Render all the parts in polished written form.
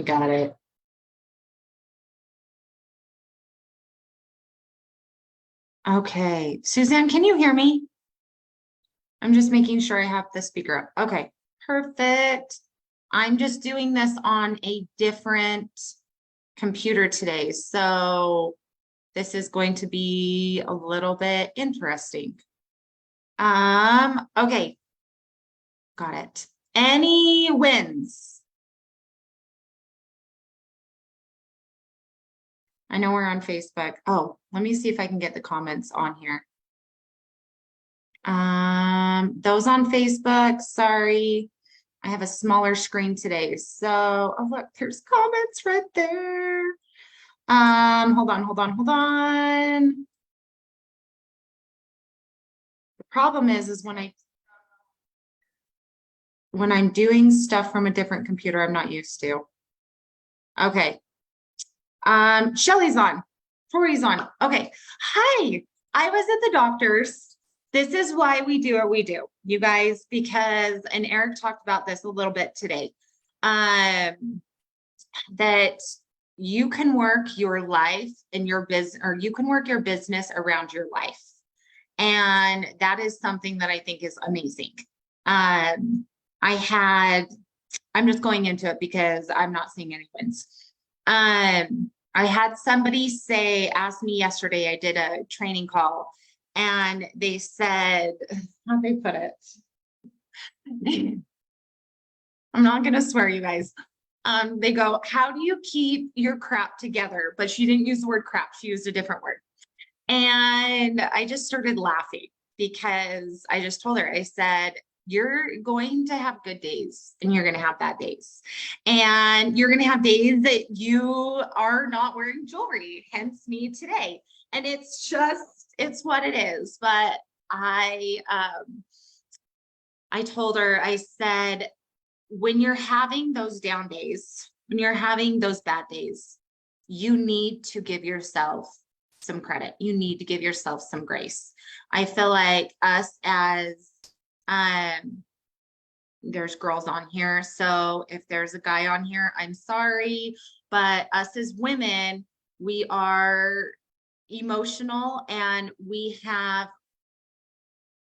Got it. Okay. Suzanne, can you hear me? I'm just making sure I have the speaker up. Okay, perfect. I'm just doing this on a different computer today. So this is going to be a little bit interesting. Okay. Got it. Any wins? I know we're on Facebook. Oh, let me see if I can get the comments on here. Those on Facebook, sorry. I have a smaller screen today. So, oh look, there's comments right there. Hold on. The problem is when I'm doing stuff from a different computer I'm not used to. Okay. Shelly's on. Tori's on. Okay. Hi. I was at the doctor's. This is why we do what we do, you guys, because, and Eric talked about this a little bit today, that you can work your life and your business, or you can work your business around your life. And that is something that I think is amazing. I'm just going into it because I'm not seeing any wins. I had somebody ask me yesterday, I did a training call, and they said, how'd they put it? I'm not going to swear, you guys. They go, how do you keep your crap together? But she didn't use the word crap. She used a different word. And I just started laughing because I just told her, I said, you're going to have good days and you're going to have bad days. And you're going to have days that you are not wearing jewelry, hence me today. And it's what it is. But I told her, I said, when you're having those down days, when you're having those bad days, you need to give yourself some credit. You need to give yourself some grace. I feel like us as, there's girls on here. So if there's a guy on here, I'm sorry, but us as women, we are emotional and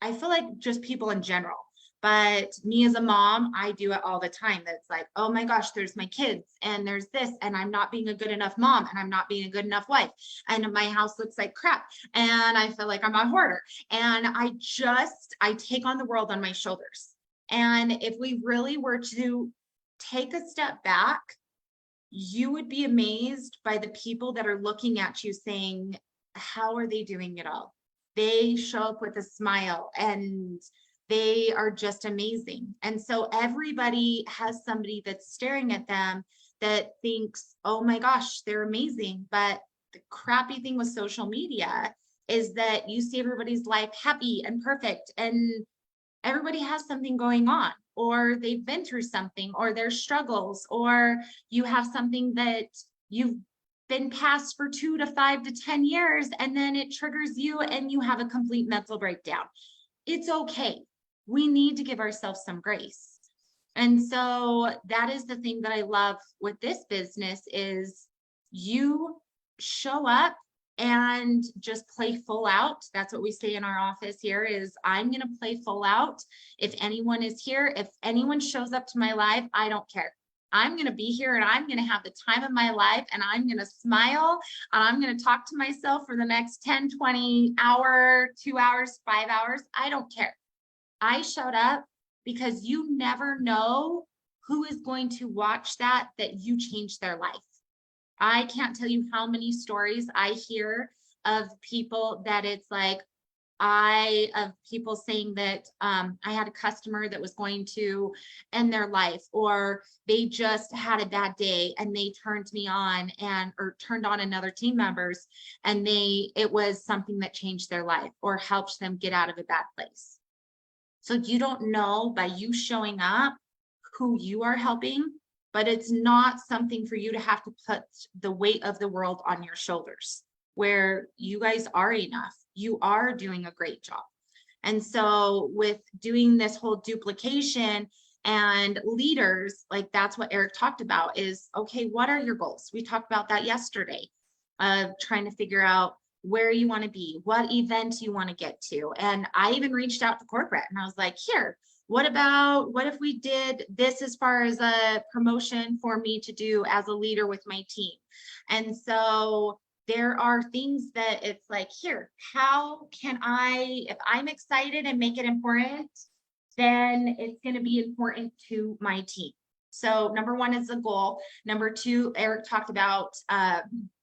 I feel like just people in general. But me as a mom, I do it all the time. That's like, oh my gosh, there's my kids and there's this, and I'm not being a good enough mom and I'm not being a good enough wife. And my house looks like crap. And I feel like I'm a hoarder. And I take on the world on my shoulders. And if we really were to take a step back, you would be amazed by the people that are looking at you saying, how are they doing it all? They show up with a smile and they are just amazing. And so everybody has somebody that's staring at them that thinks, oh my gosh, they're amazing. But the crappy thing with social media is that you see everybody's life happy and perfect, and everybody has something going on, or they've been through something, or there's struggles, or you have something that you've been past for 2 to 5 to 10 years, and then it triggers you and you have a complete mental breakdown. It's okay. We need to give ourselves some grace. And so that is the thing that I love with this business is you show up and just play full out. That's what we say in our office here is I'm going to play full out. If anyone is here, if anyone shows up to my live, I don't care. I'm going to be here and I'm going to have the time of my life, and I'm going to smile and I'm going to talk to myself for the next 10, 20 hour, 2 hours, 5 hours. I don't care. I showed up because you never know who is going to watch that you changed their life. I can't tell you how many stories I hear of people that it's like, of people saying that I had a customer that was going to end their life, or they just had a bad day and they turned me on or turned on another team members, and it was something that changed their life or helped them get out of a bad place. So you don't know by you showing up who you are helping, but it's not something for you to have to put the weight of the world on your shoulders, where you guys are enough. You are doing a great job. And so with doing this whole duplication, And leaders, like that's what Eric talked about is, okay, what are your goals? We talked about that yesterday, trying to figure out where you want to be, what event you want to get to. And I even reached out to corporate and I was like, here, what if we did this as far as a promotion for me to do as a leader with my team? And so there are things that it's like, here, how can if I'm excited and make it important, then it's going to be important to my team. So number one is the goal. Number two, Eric talked about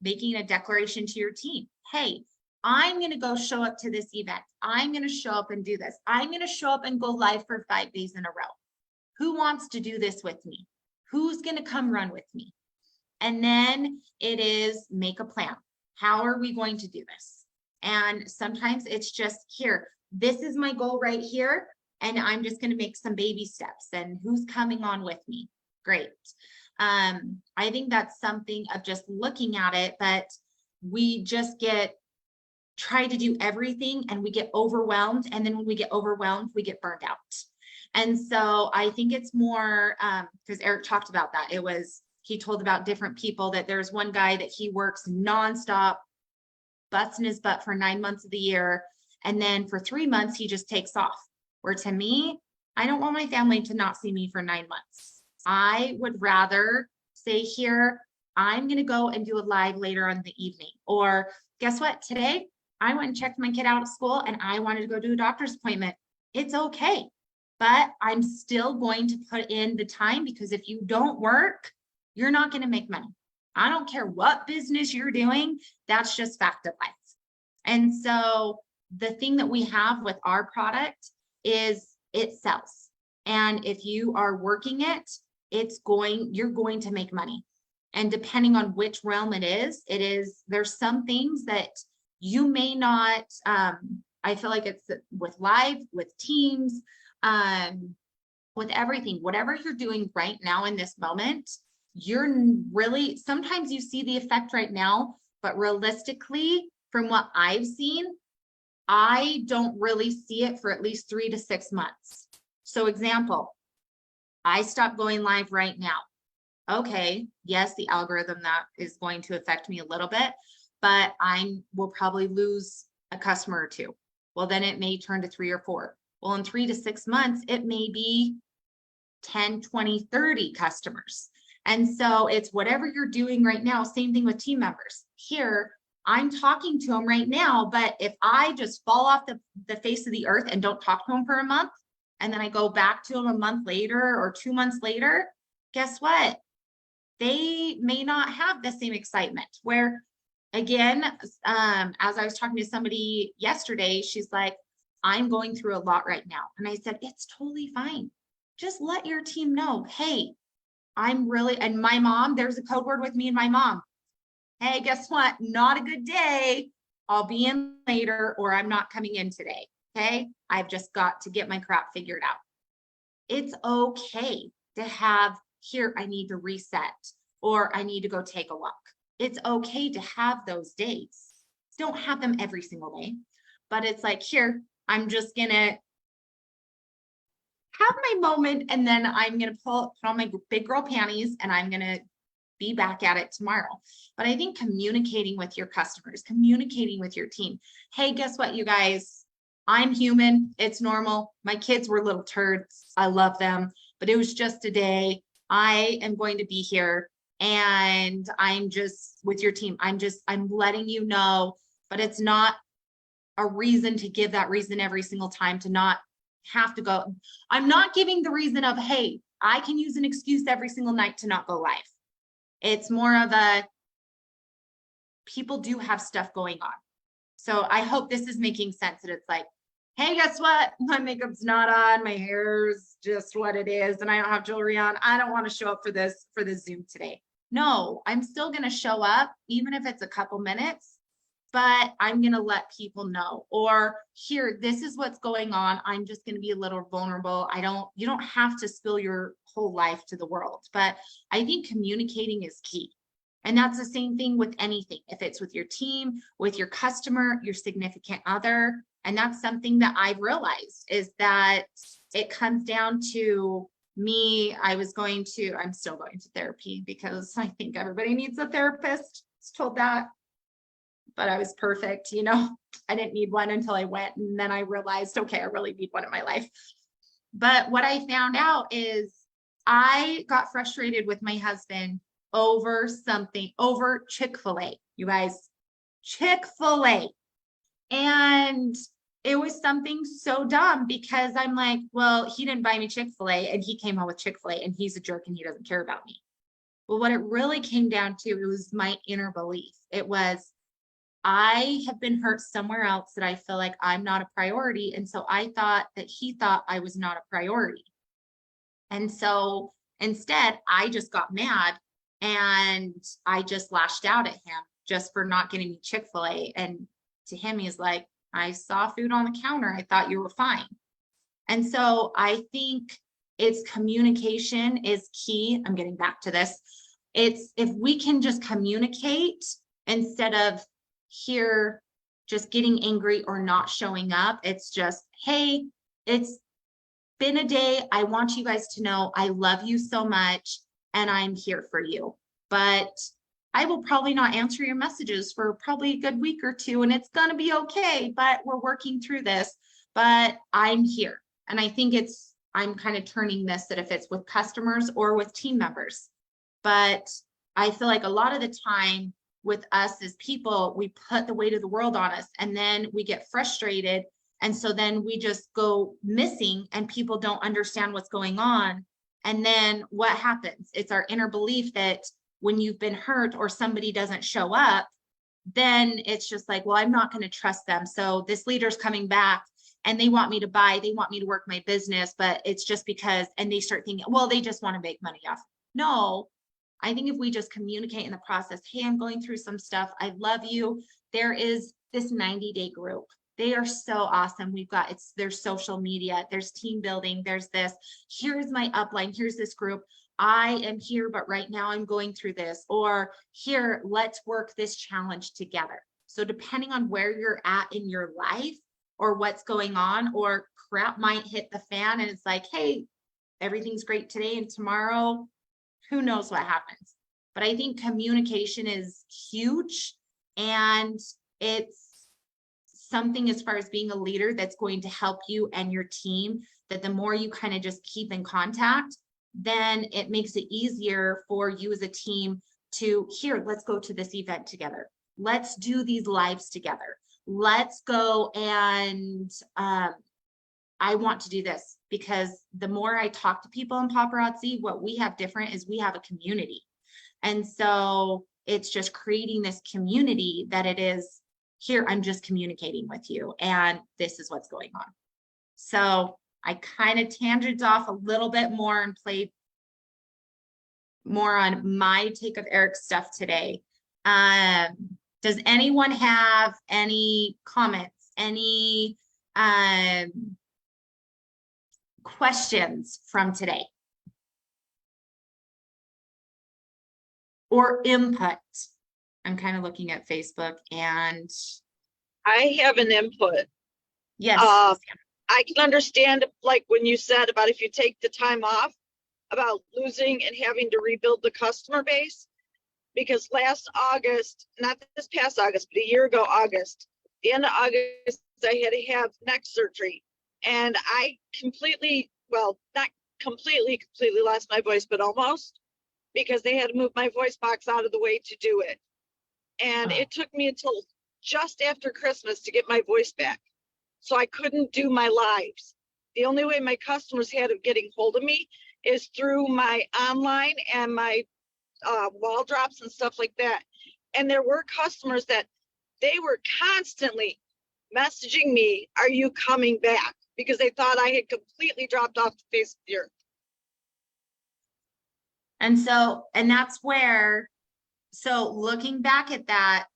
making a declaration to your team. Hey, I'm going to go show up to this event. I'm going to show up and do this. I'm going to show up and go live for 5 days in a row. Who wants to do this with me? Who's going to come run with me? And then it is make a plan. How are we going to do this? And sometimes it's just here. This is my goal right here. And I'm just going to make some baby steps. And who's coming on with me? Great. I think that's something of just looking at it, but we just try to do everything and we get overwhelmed. And then when we get overwhelmed, we get burned out. And so I think it's more because Eric talked about that. He told about different people that there's one guy that he works nonstop, busting his butt for 9 months of the year. And then for 3 months, he just takes off. Where to me, I don't want my family to not see me for 9 months. I would rather say here, I'm going to go and do a live later on in the evening. Or guess what? Today, I went and checked my kid out of school and I wanted to go do a doctor's appointment. It's okay. But I'm still going to put in the time because if you don't work, you're not going to make money. I don't care what business you're doing. That's just fact of life. And so the thing that we have with our product is it sells. And if you are working it, you're going to make money. And depending on which realm there's some things that you may not, I feel like it's with live, with teams, with everything, whatever you're doing right now in this moment, sometimes you see the effect right now, but realistically, from what I've seen, I don't really see it for at least 3 to 6 months. So example, I stopped going live right now. Okay, yes, the algorithm that is going to affect me a little bit, but I will probably lose a customer or two. Well, then it may turn to 3 or 4. Well, in 3 to 6 months, it may be 10, 20, 30 customers. And so it's whatever you're doing right now. Same thing with team members. Here, I'm talking to them right now, but if I just fall off the face of the earth and don't talk to them for a month, and then I go back to them a month later or 2 months later, guess what? They may not have the same excitement. Where again, as I was talking to somebody yesterday, she's like, I'm going through a lot right now. And I said, it's totally fine. Just let your team know, hey, and my mom, there's a code word with me and my mom. Hey, guess what? Not a good day. I'll be in later, or I'm not coming in today. Okay. I've just got to get my crap figured out. It's okay to have here, I need to reset, or I need to go take a walk. It's okay to have those days. Don't have them every single day, but it's like, here, I'm just going to have my moment, and then I'm going to put on my big girl panties and I'm going to be back at it tomorrow. But I think communicating with your customers, communicating with your team. Hey, guess what, you guys? I'm human. It's normal. My kids were little turds. I love them, but it was just a day. I am going to be here, and I'm just with your team. I'm letting you know, but it's not a reason to give that reason every single time to not have to go. I'm not giving the reason of, hey, I can use an excuse every single night to not go live. It's more of people do have stuff going on. So I hope this is making sense, that it's like, hey, guess what? My makeup's not on, my hair's just what it is, and I don't have jewelry on. I don't want to show up for this Zoom today. No, I'm still going to show up, even if it's a couple minutes, but I'm going to let people know. Or here, this is what's going on. I'm just going to be a little vulnerable. You don't have to spill your whole life to the world, but I think communicating is key. And that's the same thing with anything. If it's with your team, with your customer, your significant other. And that's something that I've realized, is that it comes down to I'm still going to therapy because I think everybody needs a therapist. I was told that, but I was perfect. I didn't need one until I went. And then I realized, okay, I really need one in my life. But what I found out is I got frustrated with my husband over Chick-fil-A, you guys, Chick-fil-A. And it was something so dumb because I'm like, well, he didn't buy me Chick-fil-A and he came home with Chick-fil-A and he's a jerk and he doesn't care about me. Well, what it really came down to, it was my inner belief. It was, I have been hurt somewhere else that I feel like I'm not a priority. And so I thought that he thought I was not a priority. And so instead, I just got mad and I just lashed out at him just for not getting me Chick-fil-A. And to him, he's like, I saw food on the counter. I thought you were fine. And so I think it's communication is key. I'm getting back to this. It's if we can just communicate instead of here just getting angry or not showing up. It's just, hey, it's been a day. I want you guys to know I love you so much and I'm here for you. But I will probably not answer your messages for probably a good week or two, and it's going to be okay, but we're working through this, but I'm here. And I think I'm kind of turning this that if it's with customers or with team members, but I feel like a lot of the time with us as people, we put the weight of the world on us and then we get frustrated. And so then we just go missing and people don't understand what's going on. And then what happens? It's our inner belief that when you've been hurt or somebody doesn't show up, then it's just like, well, I'm not going to trust them. So this leader's coming back and they want me to work my business, but it's just because, and they start thinking, well, they just want to make money off. No, I think if we just communicate in the process, hey, I'm going through some stuff. I love you. There is this 90-day group. They are so awesome. There's social media, there's team building, there's this, here's my upline, here's this group. I am here, but right now I'm going through this, or here, let's work this challenge together. So depending on where you're at in your life or what's going on, or crap might hit the fan and it's like, hey, everything's great today and tomorrow, who knows what happens. But I think communication is huge, and it's something as far as being a leader that's going to help you and your team, that the more you kind of just keep in contact, then it makes it easier for you as a team to, here, let's go to this event together. Let's do these lives together. Let's go and I want to do this, because the more I talk to people in paparazzi, what we have different is we have a community. And so it's just creating this community that it is, here, I'm just communicating with you and this is what's going on. So I kind of tangented off a little bit more and played more on my take of Eric's stuff today. Does anyone have any comments, any questions from today? Or input? I'm kind of looking at Facebook and I have an input. yes. I can understand, like when you said about if you take the time off, about losing and having to rebuild the customer base, because last August, not this past August, but a year ago August, the end of August, I had to have neck surgery, and I completely, well, not completely lost my voice, but almost, because they had to move my voice box out of the way to do it. And it took me until just after Christmas to get my voice back. So I couldn't do my lives. The only way my customers had of getting hold of me is through my online and my wall drops and stuff like that. And there were customers that they were constantly messaging me, are you coming back? Because they thought I had completely dropped off the face of the earth. And that's where, so looking back at that,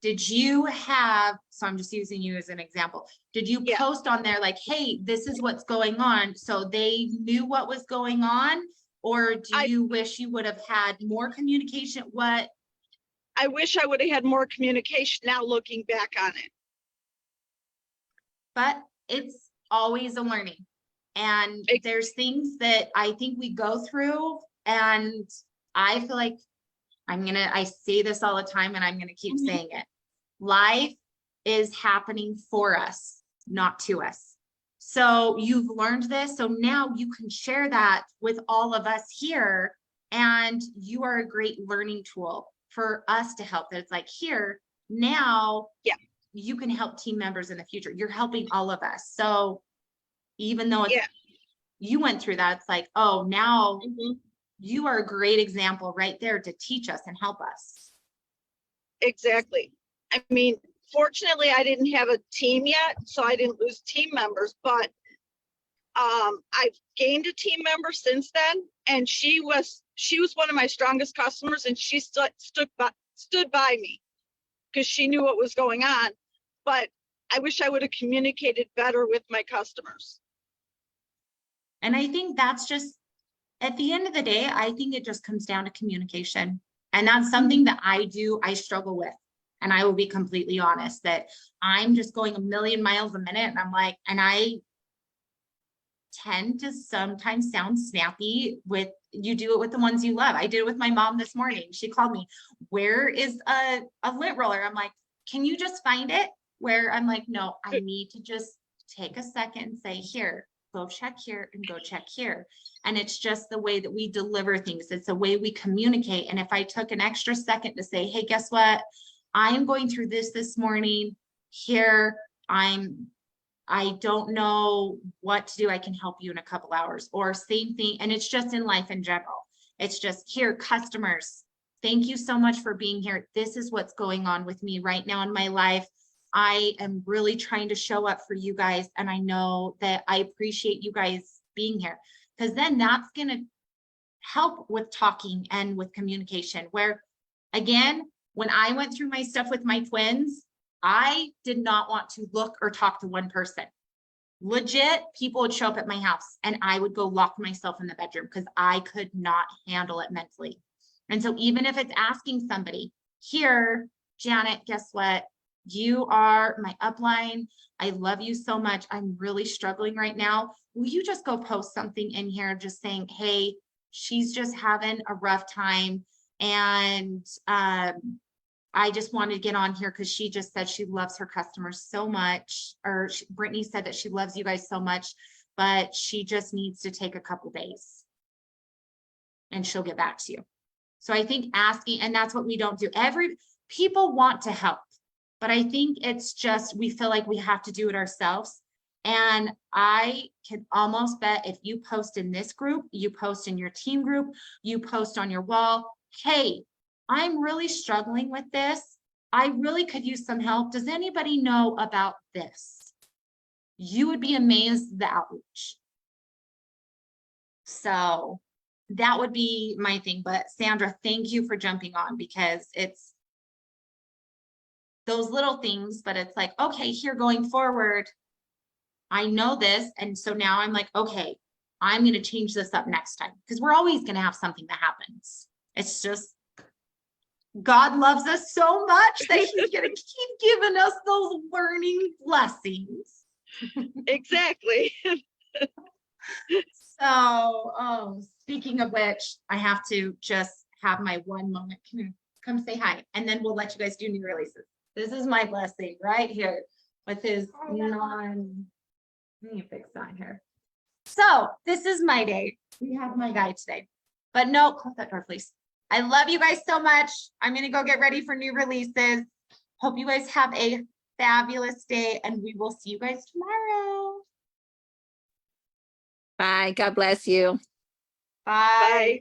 did you have, so I'm just using you as an example, did you post on there like, hey, this is what's going on, so they knew what was going on? Or do you wish you would have had more communication? What? I wish I would have had more communication now looking back on it. But it's always a learning. And there's things that I think we go through, and I feel like I say this all the time and I'm going to keep saying it. Life is happening for us, not to us. So you've learned this. So now you can share that with all of us here. And you are a great learning tool for us to help. That it's like, here, now you can help team members in the future. You're helping all of us. So even though you went through that, it's like, oh, now you are a great example right there to teach us and help us. Exactly. I mean, fortunately, I didn't have a team yet, so I didn't lose team members, but I've gained a team member since then, and she was one of my strongest customers, and she stood by me because she knew what was going on. But I wish I would have communicated better with my customers. And I think that's just, at the end of the day, I think it just comes down to communication. And that's something that I struggle with. And I will be completely honest that I'm just going a million miles a minute. And I'm like, and I tend to sometimes sound snappy you do it with the ones you love. I did it with my mom this morning. She called me, where is a lint roller? I'm like, can you just find it? Where I'm like, no, I need to just take a second and say, here, go check here and go check here. And it's just the way that we deliver things. It's the way we communicate. And if I took an extra second to say, hey, guess what? I am going through this morning here. I don't know what to do. I can help you in a couple hours, or same thing. And it's just in life in general. It's just, here, customers, thank you so much for being here. This is what's going on with me right now in my life. I am really trying to show up for you guys. And I know that I appreciate you guys being here, because then that's going to help with talking and with communication. Where, again, when I went through my stuff with my twins, I did not want to look or talk to one person. Legit, people would show up at my house and I would go lock myself in the bedroom because I could not handle it mentally. And so even if it's asking somebody, here, Janet, guess what? You are my upline. I love you so much. I'm really struggling right now. Will you just go post something in here just saying, hey, she's just having a rough time. And I just wanted to get on here because she just said she loves her customers so much. Or Brittany said that she loves you guys so much, but she just needs to take a couple days and she'll get back to you. So I think asking, and that's what we don't do. People want to help, but I think it's just, we feel like we have to do it ourselves. And I can almost bet if you post in this group, you post in your team group, you post on your wall, hey, I'm really struggling with this. I really could use some help. Does anybody know about this? You would be amazed at the outreach. So that would be my thing. But Sandra, thank you for jumping on, because it's those little things, but it's like, okay, here going forward, I know this. And so now I'm like, okay, I'm going to change this up next time, because we're always going to have something that happens. It's just, God loves us so much that he's going to keep giving us those learning blessings. Exactly. So, speaking of which, I have to just have my one moment. Come say hi, and then we'll let you guys do new releases. This is my blessing right here with his let me fix that here. So this is my day. We have my guy today, but no, close that door, please. I love you guys so much. I'm going to go get ready for new releases. Hope you guys have a fabulous day, and we will see you guys tomorrow. Bye. God bless you. Bye. Bye.